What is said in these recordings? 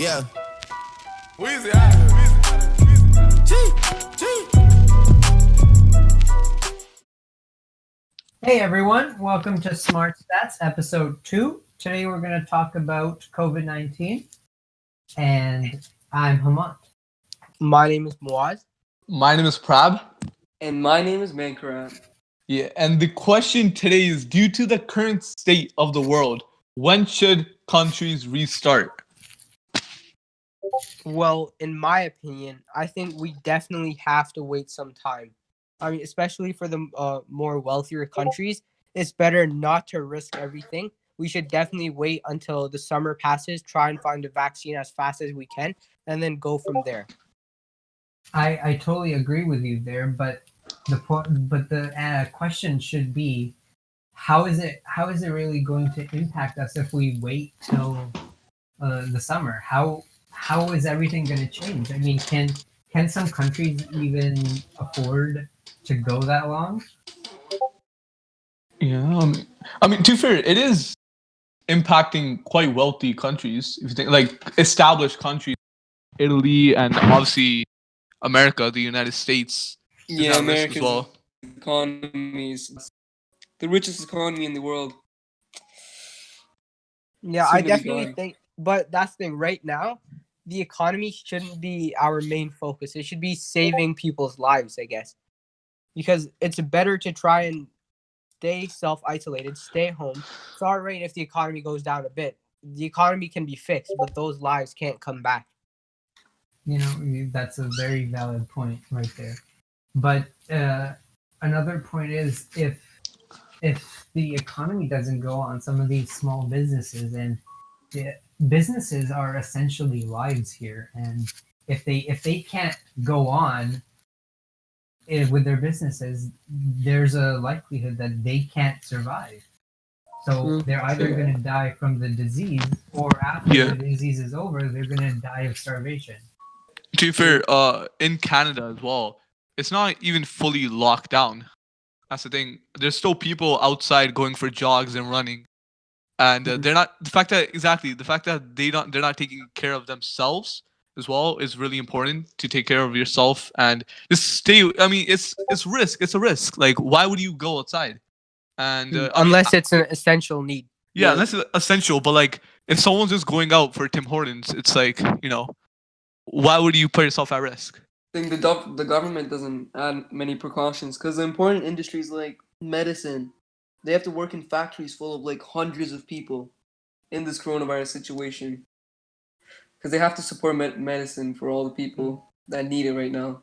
Yeah. Weezy, Hey everyone, welcome to Smart Stats episode 2. Today we're going to talk about COVID-19 and I'm Hamad. My name is Muaz. My name is Prab. And my name is Mankaran. Yeah, and the question today is, due to the current state of the world, when should countries restart? Well, in my opinion, I think we definitely have to wait some time. I mean, especially for the more wealthier countries, it's better not to risk everything. We should definitely wait until the summer passes, try and find a vaccine as fast as we can, and then go from there. I totally agree with you there, but the question should be, how is it really going to impact us if we wait till the summer? How is everything going to change? I mean, can some countries even afford to go that long? Yeah, I mean, to be fair, it is impacting quite wealthy countries. If you think like established countries, Italy, and obviously America, the United States, is Yeah, at risk as America's well. economies, the richest economy in the world. Yeah, Soon I to be definitely gone. think, but that's the thing. Right now, the economy shouldn't be our main focus. It should be saving people's lives, I guess, because it's better to try and stay self-isolated, stay home. It's all right if the economy goes down a bit. The economy can be fixed, but those lives can't come back. You know, that's a very valid point right there. But another point is, if the economy doesn't go on, some of these small businesses and businesses are essentially lives here, and if they can't go on with their businesses, there's a likelihood that they can't survive. So they're either going to die from the disease, or after Yeah. the disease is over, they're going to die of starvation. To be fair, in Canada as well, it's not even fully locked down. That's the thing. There's still people outside going for jogs and running, and they're not. The fact that they're not taking care of themselves as well is really important. To take care of yourself and just stay. I mean, it's risk. It's a risk. Like, why would you go outside? And I mean, Unless it's an essential need. yeah, unless it's essential. But like, if someone's just going out for Tim Hortons, it's like, why would you put yourself at risk? I think the government doesn't add many precautions because the important industries like medicine, they have to work in factories full of like hundreds of people in this coronavirus situation because they have to support medicine for all the people that need it right now.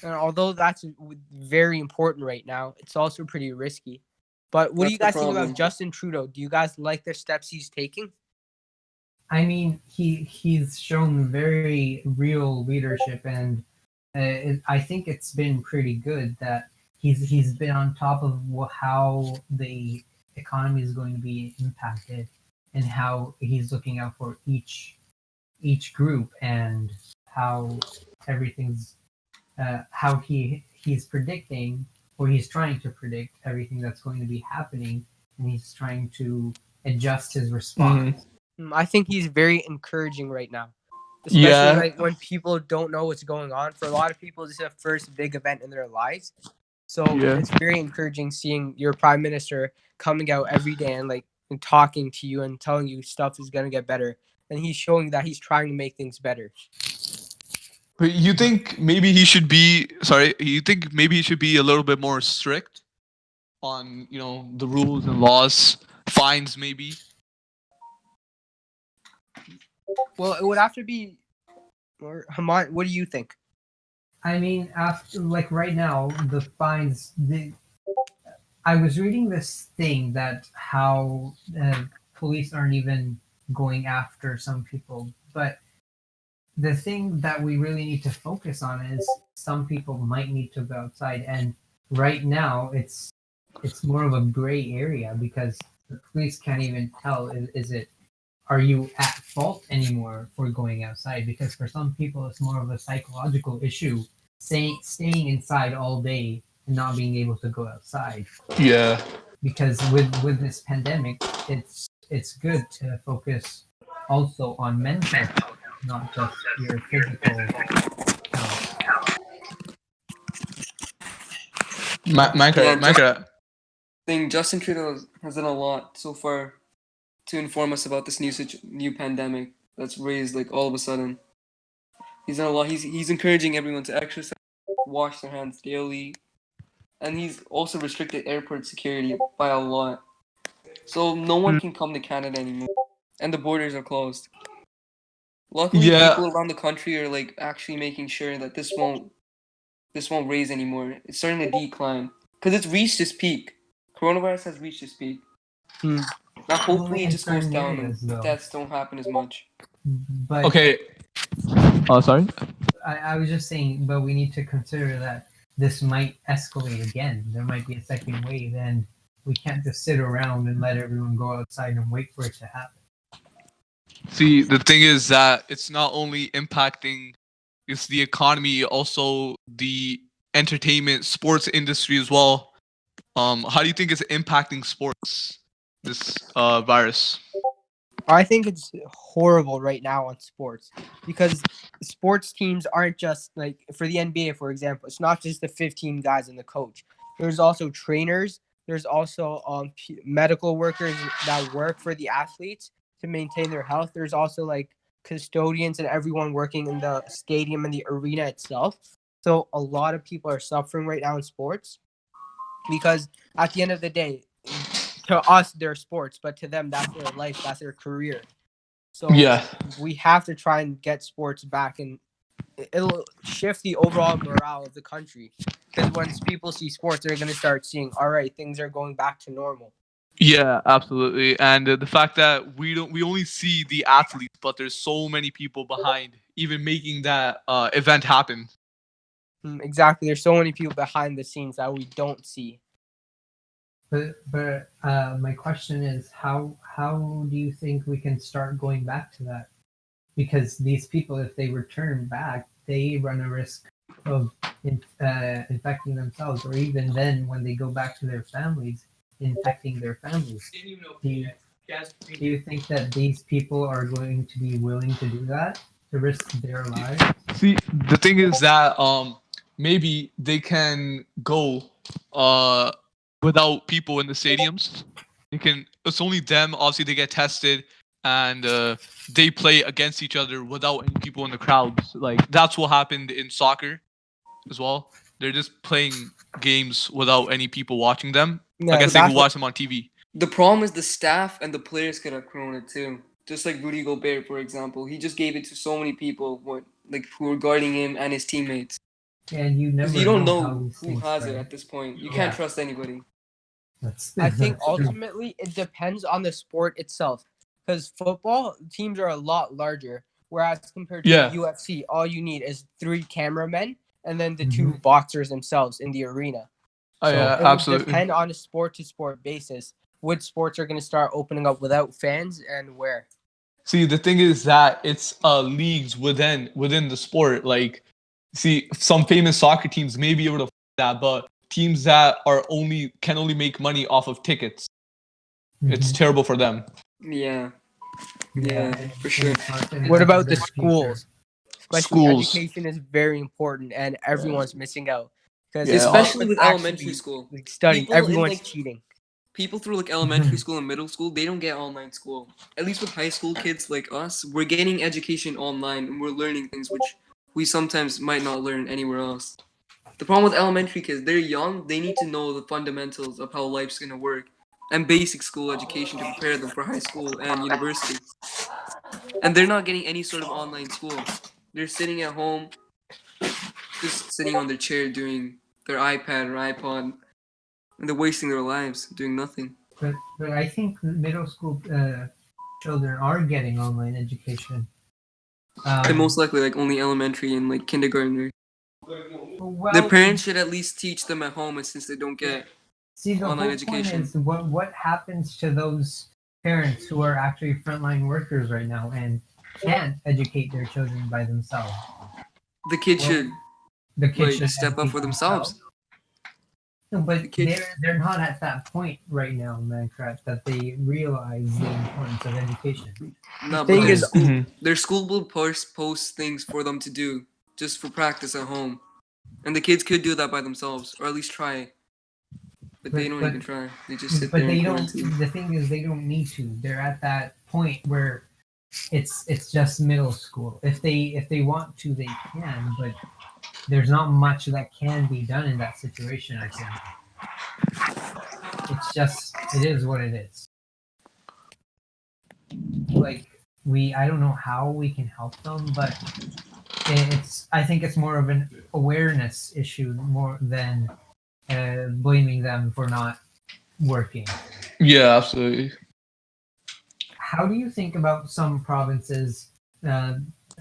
And although that's very important right now, it's also pretty risky. But what do you That's guys the think about problem. Justin Trudeau? Do you guys like the steps he's taking? I mean, he's shown very real leadership, and I think it's been pretty good that he's been on top of how the economy is going to be impacted, and how he's looking out for each group, and how everything's how he's predicting, or he's trying to predict everything that's going to be happening, and he's trying to adjust his response. I think he's very encouraging right now, especially Yeah. like when people don't know what's going on. For a lot of people, this is the first big event in their lives, so Yeah. it's very encouraging seeing your prime minister coming out every day and talking to you and telling you stuff is gonna get better, and he's showing that he's trying to make things better. But you think maybe he should be you think maybe he should be a little bit more strict on, the rules and laws, fines maybe? Well, it would have to be. Or Hamad, what do you think? I mean, after, like, right now, the fines. I was reading this thing that how police aren't even going after some people, but the thing that we really need to focus on is some people might need to go outside, and right now it's more of a gray area because the police can't even tell, are you at fault anymore for going outside, because for some people it's more of a psychological issue staying inside all day and not being able to go outside, Yeah. because with this pandemic it's good to focus also on mental health, not just your physical health. Yeah, Minecraft. Justin Trudeau has done a lot so far to inform us about this new pandemic that's raised like all of a sudden. He's done a lot. He's encouraging everyone to exercise, wash their hands daily, and he's also restricted airport security by a lot. So no one can come to Canada anymore, and the borders are closed. Luckily, Yeah, people around the country are like actually making sure that this won't raise anymore. It's starting to decline because it's reached its peak. Coronavirus has reached its peak. Hmm. Now, Only hopefully, it in just goes certain down areas, and though. deaths don't happen as much. But okay. Oh, sorry. I was just saying, but we need to consider that this might escalate again. There might be a second wave, and we can't just sit around and let everyone go outside and wait for it to happen. See, the thing is that it's not only impacting it's the economy, also the entertainment, sports industry as well. How do you think it's impacting sports? This virus. I think it's horrible right now on sports because sports teams aren't just like for the NBA, for example. It's not just the 15 guys and the coach. There's also trainers. There's also medical workers that work for the athletes to maintain their health. There's also like custodians and everyone working in the stadium and the arena itself. So a lot of people are suffering right now in sports because at the end of the day, to us they're sports, but to them that's their life, that's their career. So Yeah. we have to try and get sports back, and it'll shift the overall morale of the country. Because once people see sports, they're gonna start seeing, all right, things are going back to normal. Yeah, absolutely. And the fact that we only see the athletes, but there's so many people behind even making that event happen. Exactly. There's so many people behind the scenes that we don't see. But my question is, how do you think we can start going back to that? Because these people, if they return back, they run a risk of infecting themselves, or even then, when they go back to their families, infecting their families. Do you think that these people are going to be willing to do that, to risk their lives? See, the thing is that maybe they can go uh without people in the stadiums. They can. It's only them. Obviously, they get tested and they play against each other without any people in the crowds. Like that's what happened in soccer as well. They're just playing games without any people watching them. I Yeah, guess they that's will what. watch them on TV. The problem is the staff and the players could have corona too. Just like Rudy Gobert, for example, he just gave it to so many people, who were guarding him and his teammates. And you Because never you don't know how know these who things has it spread. at this point. You Yeah. can't trust anybody. I think That's true. ultimately it depends on the sport itself. Because football teams are a lot larger, whereas compared to Yeah. UFC, all you need is 3 cameramen and then the 2 Mhm. boxers themselves in the arena. Oh So yeah, it would absolutely. depend on a sport to sport basis. Which sports are going to start opening up without fans and where? See, the thing is that it's leagues within the sport. Like, see, some famous soccer teams may be able to that, but teams that are only make money off of tickets, it's Mhm. terrible for them. Yeah, yeah, and- for and sure. it's not gonna What have about their the future. schools? Especially Schools. education is very important, and everyone's missing out because Yeah. Especially no with one's elementary actually school. like studying. People in Everyone's like cheating. people through like elementary school and middle school, they don't get online school. At least with high school kids like us, we're getting education online and we're learning things which we sometimes might not learn anywhere else. The problem with elementary kids, they're young, they need to know the fundamentals of how life's gonna work and basic school education to prepare them for high school and university. And they're not getting any sort of online school. They're sitting at home, just sitting on their chair doing their iPad or iPod, and they're wasting their lives doing nothing. But I think middle school children are getting online education. And most likely like only elementary and like kindergarten. Their Well, parents should at least teach them at home, and since they don't get see, the online whole point education. is what happens to those parents who are actually frontline workers right now and can't educate their children by themselves. The kids Well, should the kids like should step up educate for themselves. themselves. No, but The kids, they're not at that point right now, Minecraft, that they realize the importance of education. no, but thing their is, school, Mhm. their school will post things for them to do just for practice at home, and the kids could do that by themselves, or at least try. But they But don't but even try. They just sit but there in they don't. quarantine. The thing is, they don't need to. They're at that point where it's just middle school. If they want to, they can. But there's not much that can be done in that situation. I think it's just it is what it is. Like I don't know how we can help them, but I think it's more of an awareness issue more than blaming them for not working. Yeah, absolutely. How do you think about some provinces uh,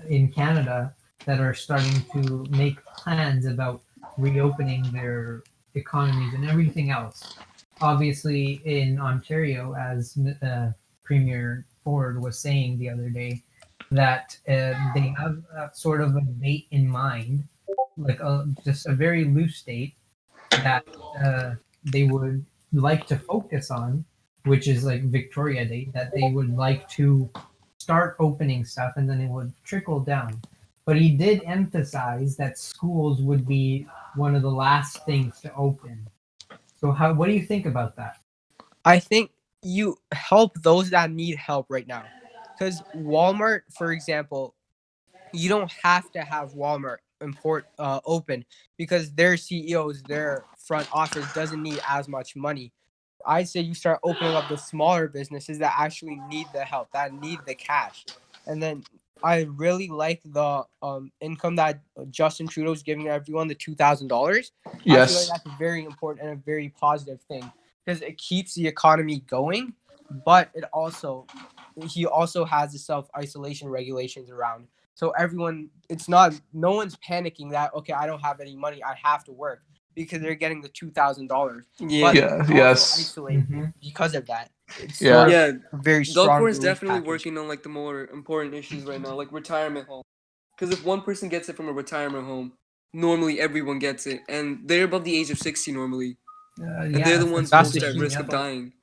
in Canada that are starting to make plans about reopening their economies and everything else? Obviously, in Ontario, as Premier Ford was saying the other day, that they have sort of a date in mind, like just a very loose date that they would like to focus on, which is like Victoria Day, that they would like to start opening stuff and then it would trickle down. But he did emphasize that schools would be one of the last things to open. So what do you think about that? I think you help those that need help right now. Because Walmart, for example, you don't have to have Walmart open because their CEOs, their front office doesn't need as much money. I say you start opening up the smaller businesses that actually need the help, that need the cash. And then I really like the income that Justin Trudeau's giving everyone, the $2,000. I feel like Yes. that's very important and a very positive thing because it keeps the economy going, but he also has the self-isolation regulations around. So everyone, no one's panicking that, okay, I don't have any money, I have to work because they're getting the $2,000. Yeah, But Yeah. they're also Yes. isolated Mm-hmm. because of that. It's sort Yeah. of yeah. a very strong Duckhorn's relief definitely package. working on like the more important issues right now, like retirement home. Because if one person gets it from a retirement home, normally everyone gets it, and they're above the age of 60 normally, and Yeah, they're the that's ones That's a most at especially risk huge of point. dying.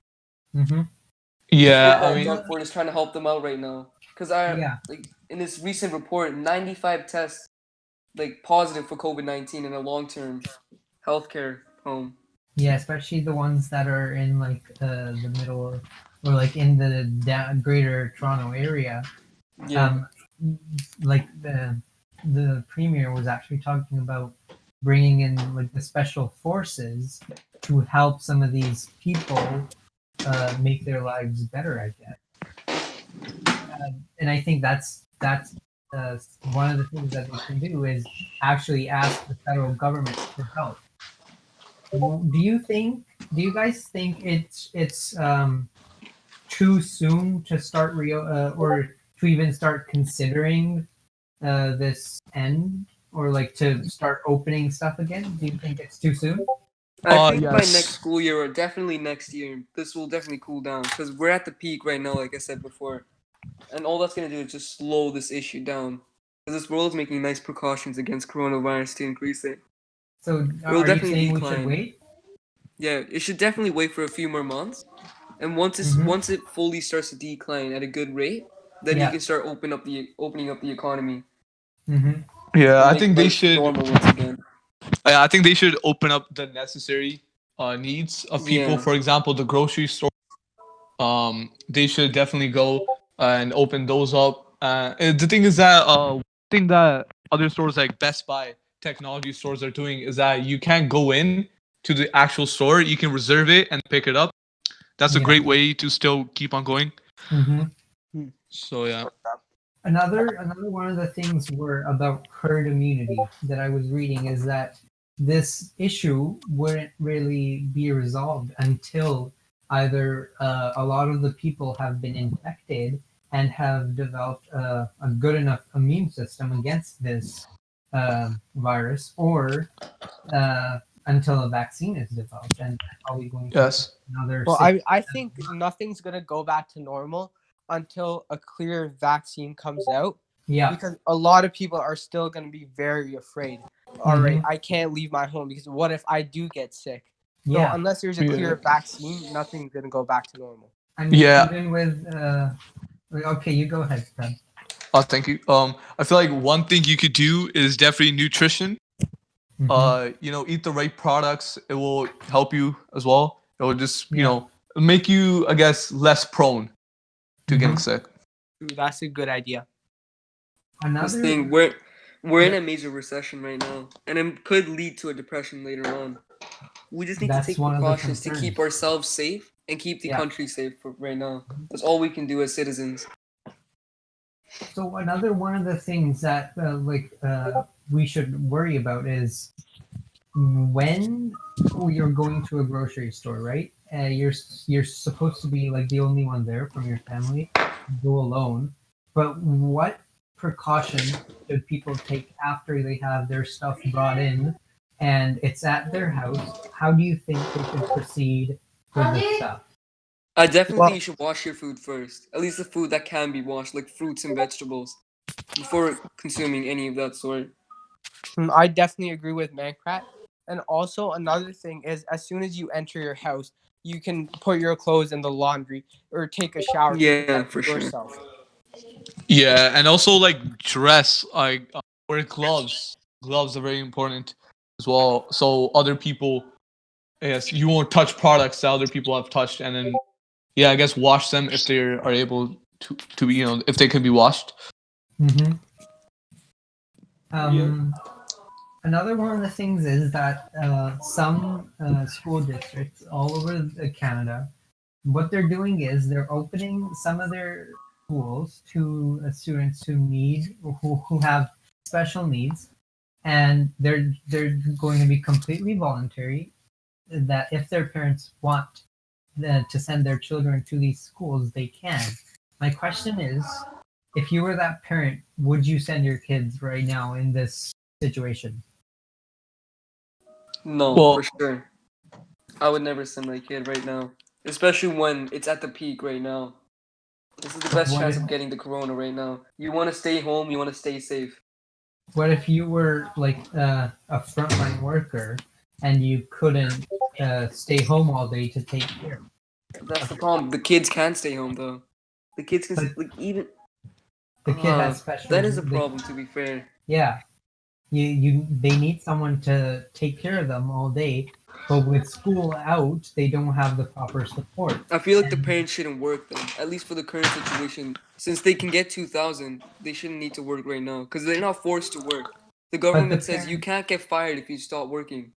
Mm-hmm. It's Yeah. good I that mean, Doug Ford is trying to help them out right now. Because Yeah, like in this recent report, 95 tests like positive for COVID-19 in a long-term healthcare home. yeah, especially the ones that are in like the middle or like in the greater Toronto area. Yeah, Um, like the premier was actually talking about bringing in like the special forces to help some of these people make their lives better, I guess. And I think that's one of the things that they can do is actually ask the federal government for help. Do you think? Do you guys think it's too soon to start or to even start considering this end or like to start opening stuff again? Do you think it's too soon? I think by next yes. school year or definitely next year, this will definitely cool down because we're at the peak right now, like I said before, and all that's gonna do is just slow this issue down. Because this world's making nice precautions against coronavirus to increase it. So It will are you definitely saying we should decline. wait? Yeah, it should definitely wait for a few more months, and Mm-hmm. once it fully starts to decline at a good rate, then you Yeah. can start opening up the economy Mm-hmm. Yeah. and I make think they life should. normal once again. I think they should open up the necessary needs of people. Yeah. For example, the grocery store. They should definitely go and open those up. And the thing is that thing that other stores like Best Buy, technology stores are doing is that you can't go in to the actual store. You can reserve it and pick it up. That's a Yeah. great way to still keep on going. Mm-hmm. So yeah. Another one of the things were about herd immunity that I was reading is that this issue wouldn't really be resolved until either a lot of the people have been infected and have developed a good enough immune system against this virus, or until a vaccine is developed, and that's probably going to take Yes. another Well, six. I think nothing's gonna go back to normal until a clear vaccine comes out Yeah. because a lot of people are still gonna be very afraid. All right, Mm-hmm. I can't leave my home because what if I do get sick? So Yeah. unless there's a clear vaccine, nothing's gonna go back to normal. I mean, Yeah. even with okay, you go ahead, Fred. Oh, thank you. I feel like one thing you could do is definitely nutrition. Mhm. Eat the right products. It will help you as well. It will just, Yeah. make you, I guess, less prone to getting Mhm. sick. That's a good idea. This Another thing, we're in a major recession right now, and it could lead to a depression later on. We just need to that's take one of the precautions to keep concerns. ourselves safe and keep the Yeah. country safe for right now. That's all we can do as citizens. So another one of the things that we should worry about is when you're going to a grocery store, right? You're supposed to be like the only one there from your family, go alone. But what precaution should people take after they have their stuff brought in and it's at their house? How do you think they should proceed with the stuff? Definitely Well, you should wash your food first. At least the food that can be washed, like fruits and vegetables, before consuming any of that sort. I definitely agree with Mancrat. And also another thing is, as soon as you enter your house, you can put your clothes in the laundry or take a shower to Yeah, protect for sure. yourself. Yeah, and also like dress, like wear gloves. Gloves are very important as well. So other people, yes, you won't touch products that other people have touched, and then I guess wash them if they are able to be, if they can be washed. Mm-hmm. Another one of the things is that some school districts all over Canada, what they're doing is they're opening some of their schools to students who have special needs, and they're going to be completely voluntary. That if their parents want to send their children to these schools, they can. My question is, if you were that parent, would you send your kids right now in this situation? No, for Well, sure. I would never send my kid right now, especially when it's at the peak right now. This is the But best chance of getting the corona right now. You want to stay home, you want to stay safe. what if you were like a frontline worker and you couldn't stay home all day to take care? That's the problem. The kids can stay home though. The kids can But like even. the kid has special. That is a problem. To be fair, Yeah, they need someone to take care of them all day. But with school out, they don't have the proper support. I feel like the And, parents shouldn't work then. At least for the current situation, since they can get 2,000, they shouldn't need to work right now because they're not forced to work. The but the government says you parent, can't get fired if you stop working.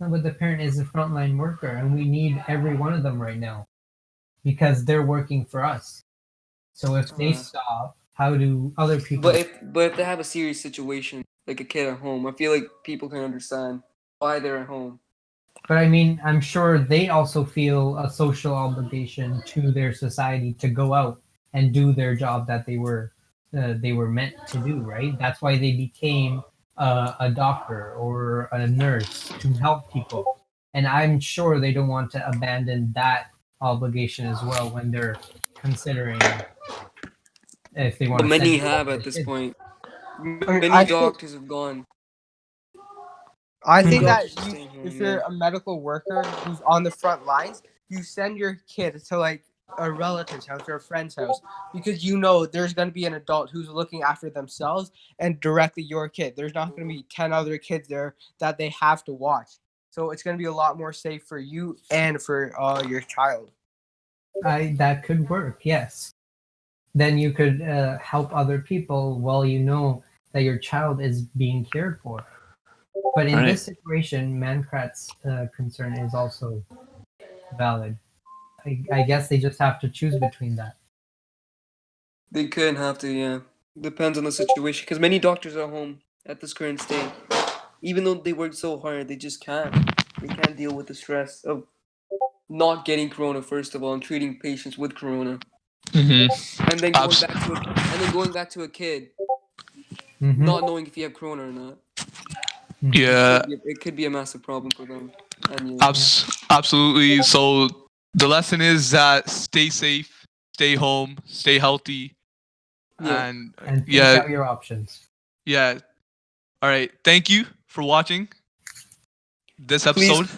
no, but the parent is a frontline worker, and we need every one of them right now because they're working for us. So if they Uh, stop, how do other people? but if they have a serious situation like a kid at home, I feel like people can understand why they're at home. But I mean, I'm sure they also feel a social obligation to their society to go out and do their job that they were meant to do, right? That's why they became a doctor or a nurse to help people. And I'm sure they don't want to abandon that obligation as well when they're considering if they want But to send many their have at this kids. point. I mean, Many doctors have gone. I Hmm. think Doctors that are staying home. if Yeah. you're a medical worker who's on the front lines, you send your kid to like a relative's house or a friend's house because you know there's going to be an adult who's looking after themselves and directly your kid. There's not going to be 10 other kids there that they have to watch. So it's going to be a lot more safe for you and for your child. That could work, yes. Then you could help other people while you know that your child is being cared for. But in Right. this situation, Mancrat's concern is also valid. I guess they just have to choose between that. They could have to, yeah. Depends on the situation. Because many doctors are home at this current state. Even though they work so hard, they just can't. They can't deal with the stress of not getting corona, first of all, and treating patients with corona. Mm-hmm. And then going back to a kid, Mm-hmm. not knowing if you have corona or not. Yeah, It could be a massive problem for them. And you. absolutely. So the lesson is that stay safe, stay home, stay healthy, Yeah. and And think yeah, out your options. yeah. All right. Thank you for watching this Please, episode.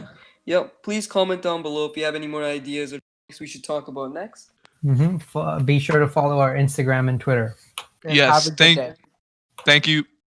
Yep. Please comment down below if you have any more ideas or topics we should talk about next. Be sure to follow our Instagram and Twitter. And Yes, have a good day. thank you.